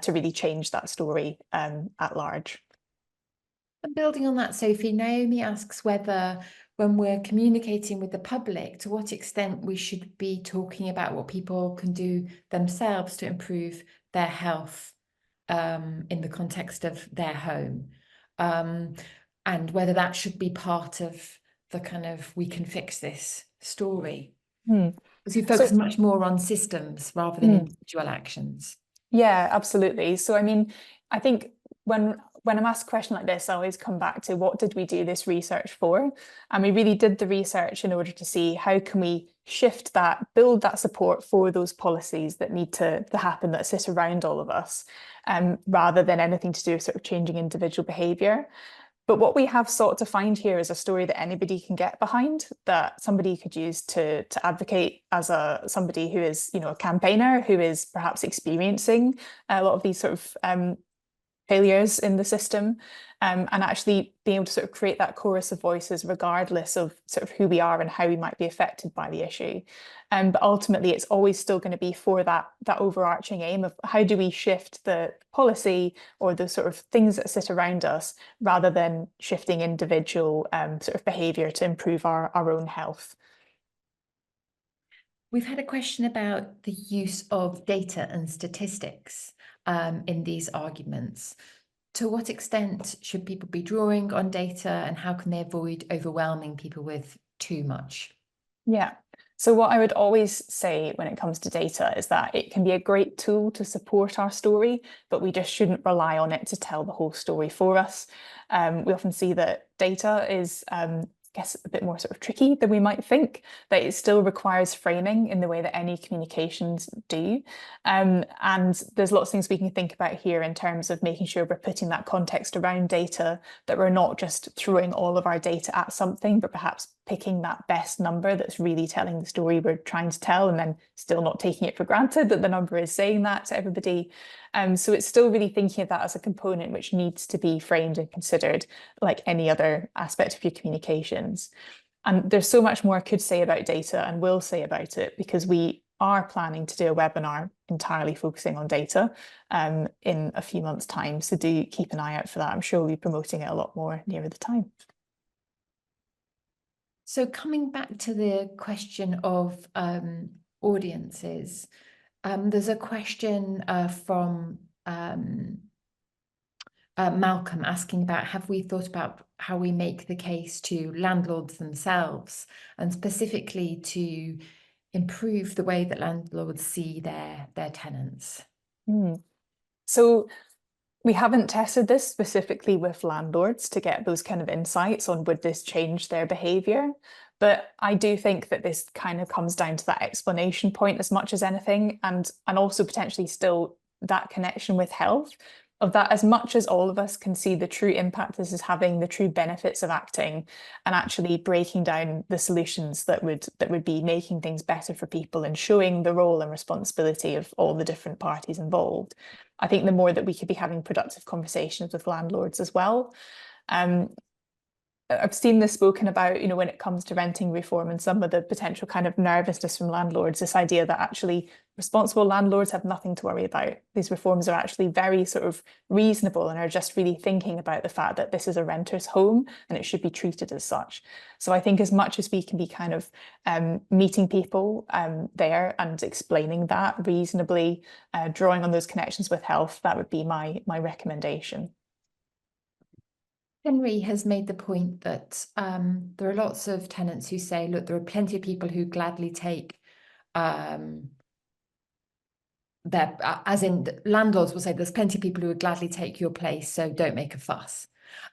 to really change that story at large. And building on that, Sophie, Naomi asks whether when we're communicating with the public, to what extent we should be talking about what people can do themselves to improve their health in the context of their home, and whether that should be part of the kind of we can fix this story. Because you focus much more on systems rather than individual actions. Yeah, absolutely. So I mean, I think when I'm asked a question like this, I always come back to what did we do this research for? And we really did the research in order to see how can we shift that, build that support for those policies that need to happen, that sit around all of us, rather than anything to do with sort of changing individual behaviour. But what we have sought to find here is a story that anybody can get behind, that somebody could use to advocate as somebody who is, a campaigner who is perhaps experiencing a lot of these sort of failures in the system, and actually being able to sort of create that chorus of voices regardless of sort of who we are and how we might be affected by the issue. But ultimately, it's always still going to be for that overarching aim of how do we shift the policy or the sort of things that sit around us, rather than shifting individual sort of behaviour to improve our own health. We've had a question about the use of data and statistics in these arguments. To what extent should people be drawing on data, and how can they avoid overwhelming people with too much? Yeah. So what I would always say when it comes to data is that it can be a great tool to support our story, but we just shouldn't rely on it to tell the whole story for us. We often see that data is I guess a bit more sort of tricky than we might think, that it still requires framing in the way that any communications do. And there's lots of things we can think about here in terms of making sure we're putting that context around data, that we're not just throwing all of our data at something, but perhaps picking that best number that's really telling the story we're trying to tell, and then still not taking it for granted that the number is saying that to everybody. So it's still really thinking of that as a component which needs to be framed and considered like any other aspect of your communications. And there's so much more I could say about data and will say about it, because we are planning to do a webinar entirely focusing on data in a few months' time. So do keep an eye out for that. I'm sure we'll be promoting it a lot more nearer the time. So coming back to the question of audiences, there's a question from Malcolm asking about, have we thought about how we make the case to landlords themselves, and specifically to improve the way that landlords see their tenants? So We haven't tested this specifically with landlords to get those kind of insights on would this change their behavior. But I do think that this kind of comes down to that explanation point as much as anything, and also potentially still that connection with health, of that as much as all of us can see the true impact this is having, the true benefits of acting, and actually breaking down the solutions that would be making things better for people and showing the role and responsibility of all the different parties involved. I think the more that we could be having productive conversations with landlords as well. Um, I've seen this spoken about, when it comes to renting reform and some of the potential kind of nervousness from landlords, this idea that actually responsible landlords have nothing to worry about. These reforms are actually very sort of reasonable and are just really thinking about the fact that this is a renter's home and it should be treated as such. So I think as much as we can be kind of meeting people there and explaining that reasonably, drawing on those connections with health, that would be my recommendation. Henry has made the point that there are lots of tenants who say, look, there are plenty of people who gladly take as in landlords will say, there's plenty of people who would gladly take your place, so don't make a fuss.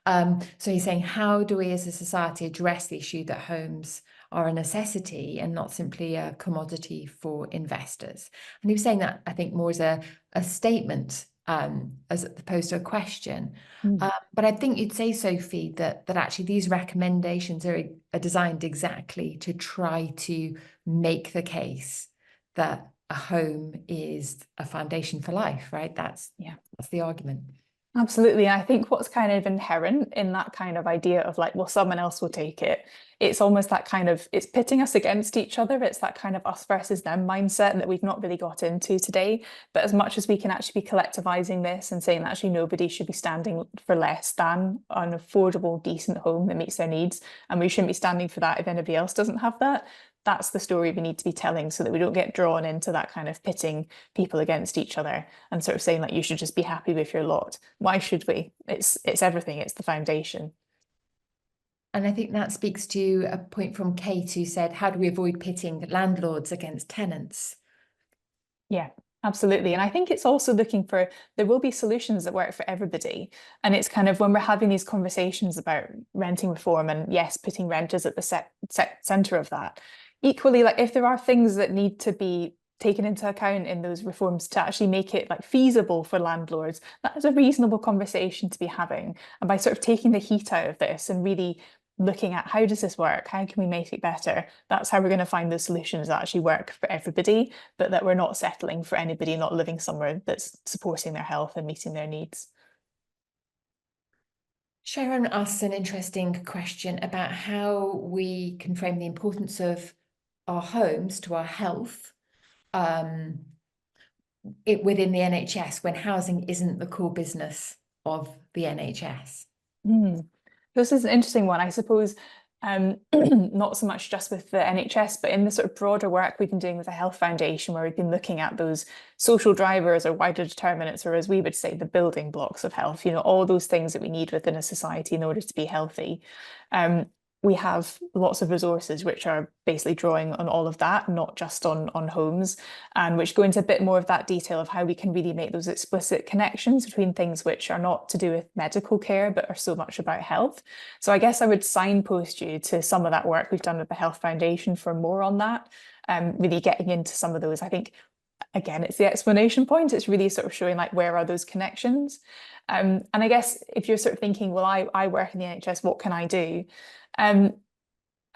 So he's saying, how do we as a society address the issue that homes are a necessity and not simply a commodity for investors? And he was saying that, I think, more as a statement as opposed to a question. But I think you'd say, Sophie, that actually these recommendations are designed exactly to try to make the case that a home is a foundation for life, right? That's the argument. Absolutely. And I think what's kind of inherent in that kind of idea of like, well, someone else will take it. It's almost that kind of, it's pitting us against each other. It's that kind of us versus them mindset that we've not really got into today. But as much as we can actually be collectivizing this and saying that actually nobody should be standing for less than an affordable, decent home that meets their needs, and we shouldn't be standing for that if anybody else doesn't have that. That's the story we need to be telling so that we don't get drawn into that kind of pitting people against each other and sort of saying like you should just be happy with your lot. Why should we? It's everything, it's the foundation. And I think that speaks to a point from Kate, who said, how do we avoid pitting landlords against tenants? Yeah, absolutely. And I think it's also looking for, there will be solutions that work for everybody. And it's kind of when we're having these conversations about renting reform and yes, putting renters at the center of that. Equally, like if there are things that need to be taken into account in those reforms to actually make it like feasible for landlords, that is a reasonable conversation to be having. And by sort of taking the heat out of this and really looking at how does this work? How can we make it better? That's how we're going to find those solutions that actually work for everybody, but that we're not settling for anybody not living somewhere that's supporting their health and meeting their needs. Sharon asks an interesting question about how we can frame the importance of our homes to our health within the NHS when housing isn't the core business of the NHS. This is an interesting one, I suppose. Not so much just with the NHS, but in the sort of broader work we've been doing with the Health Foundation, where we've been looking at those social drivers or wider determinants, or as we would say, the building blocks of health, all those things that we need within a society in order to be healthy. We have lots of resources which are basically drawing on all of that, not just on homes, and which go into a bit more of that detail of how we can really make those explicit connections between things which are not to do with medical care, but are so much about health. So I guess I would signpost you to some of that work we've done with the Health Foundation for more on that, really getting into some of those. I think, again, it's the explanation point. It's really sort of showing like, where are those connections? And I guess if you're sort of thinking, well, I work in the NHS, what can I do? I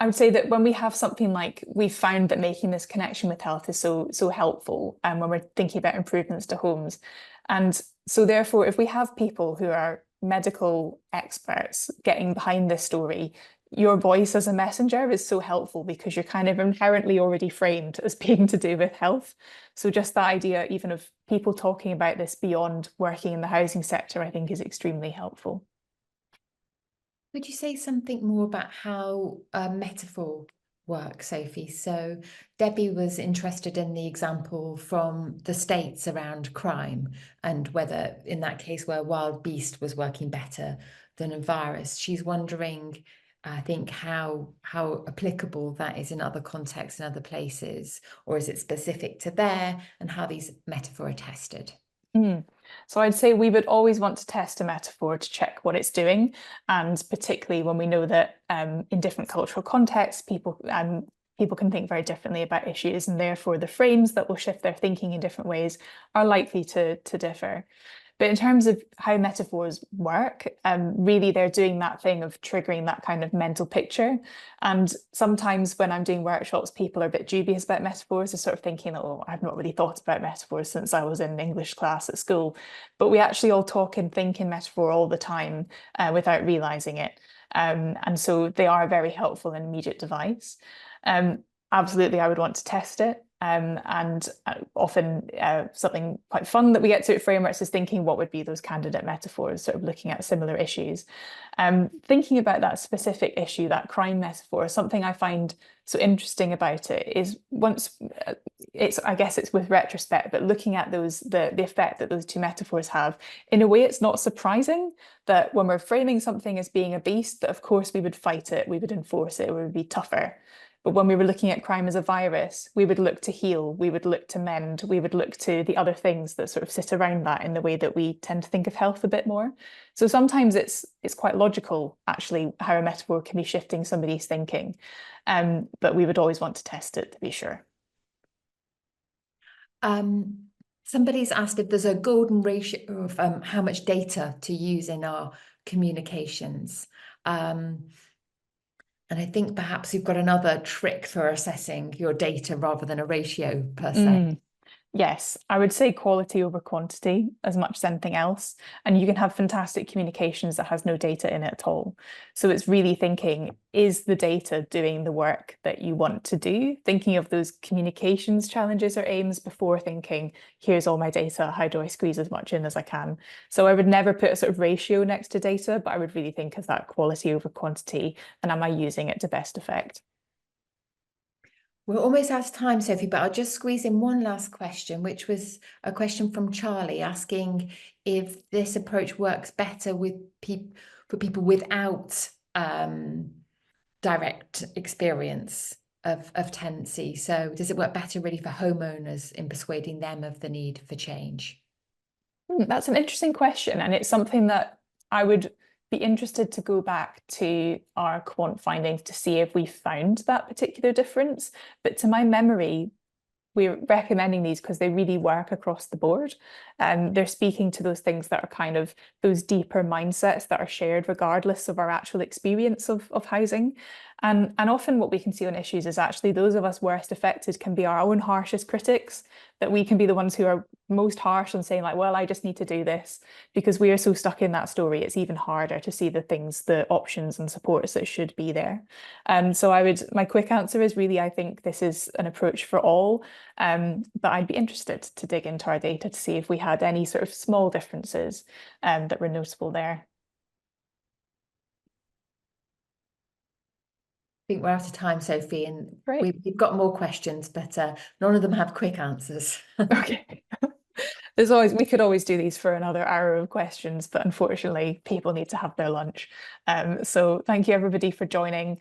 would say that when we have something like we've found that making this connection with health is so helpful, and when we're thinking about improvements to homes. And so therefore, if we have people who are medical experts getting behind this story, your voice as a messenger is so helpful because you're kind of inherently already framed as being to do with health. So just the idea even of people talking about this beyond working in the housing sector, I think is extremely helpful. Could you say something more about how metaphor works, Sophie? So Debbie was interested in the example from the States around crime and whether in that case where wild beast was working better than a virus. She's wondering, I think, how applicable that is in other contexts and other places, or is it specific to there, and how these metaphor are tested? Mm. So I'd say we would always want to test a metaphor to check what it's doing, and particularly when we know that in different cultural contexts, people can think very differently about issues, and therefore the frames that will shift their thinking in different ways are likely to differ. But in terms of how metaphors work, really they're doing that thing of triggering that kind of mental picture. And sometimes when I'm doing workshops, people are a bit dubious about metaphors. They're sort of thinking, oh, I've not really thought about metaphors since I was in English class at school. But we actually all talk and think in metaphor all the time without realizing it. And so they are a very helpful and immediate device. Absolutely, I would want to test it. And often something quite fun that we get to at Frameworks is thinking what would be those candidate metaphors, sort of looking at similar issues. Thinking about that specific issue, that crime metaphor, something I find so interesting about it is once I guess it's with retrospect, but looking at the effect that those two metaphors have, in a way, it's not surprising that when we're framing something as being a beast, that of course we would fight it, we would enforce it, we would be tougher. But when we were looking at crime as a virus, we would look to heal, we would look to mend, we would look to the other things that sort of sit around that in the way that we tend to think of health a bit more. So sometimes it's quite logical, actually, how a metaphor can be shifting somebody's thinking. But we would always want to test it to be sure. Somebody's asked if there's a golden ratio of how much data to use in our communications. And I think perhaps you've got another trick for assessing your data rather than a ratio per se. Yes, I would say quality over quantity as much as anything else. And you can have fantastic communications that has no data in it at all. So it's really thinking, is the data doing the work that you want to do? Thinking of those communications challenges or aims before thinking, here's all my data, how do I squeeze as much in as I can? So I would never put a sort of ratio next to data, but I would really think of that quality over quantity, and am I using it to best effect? We're almost out of time, Sophie, but I'll just squeeze in one last question, which was a question from Charlie asking if this approach works better with for people without direct experience of tenancy. So does it work better really for homeowners in persuading them of the need for change? That's an interesting question, and it's something that I would be interested to go back to our quant findings to see if we found that particular difference. But to my memory, we're recommending these because they really work across the board. And they're speaking to those things that are kind of those deeper mindsets that are shared regardless of our actual experience of housing. And often what we can see on issues is actually those of us worst affected can be our own harshest critics, that we can be the ones who are most harsh on saying like, well, I just need to do this, because we are so stuck in that story. It's even harder to see the things, the options and supports that should be there. So my quick answer is really, I think this is an approach for all. But I'd be interested to dig into our data to see if we had any sort of small differences that were noticeable there. I think we're out of time, Sophie, and Great. we've got more questions, but none of them have quick answers. Okay. We could always do these for another hour of questions, but unfortunately people need to have their lunch. So thank you everybody for joining.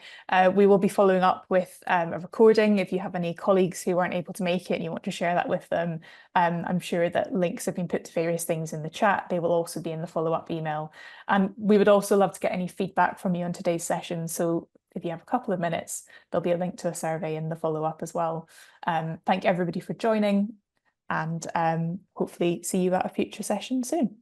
We will be following up with a recording. If you have any colleagues who weren't able to make it and you want to share that with them, I'm sure that links have been put to various things in the chat. They will also be in the follow-up email. And we would also love to get any feedback from you on today's session. So if you have a couple of minutes, there'll be a link to a survey in the follow-up as well. Thank everybody for joining, and hopefully see you at a future session soon.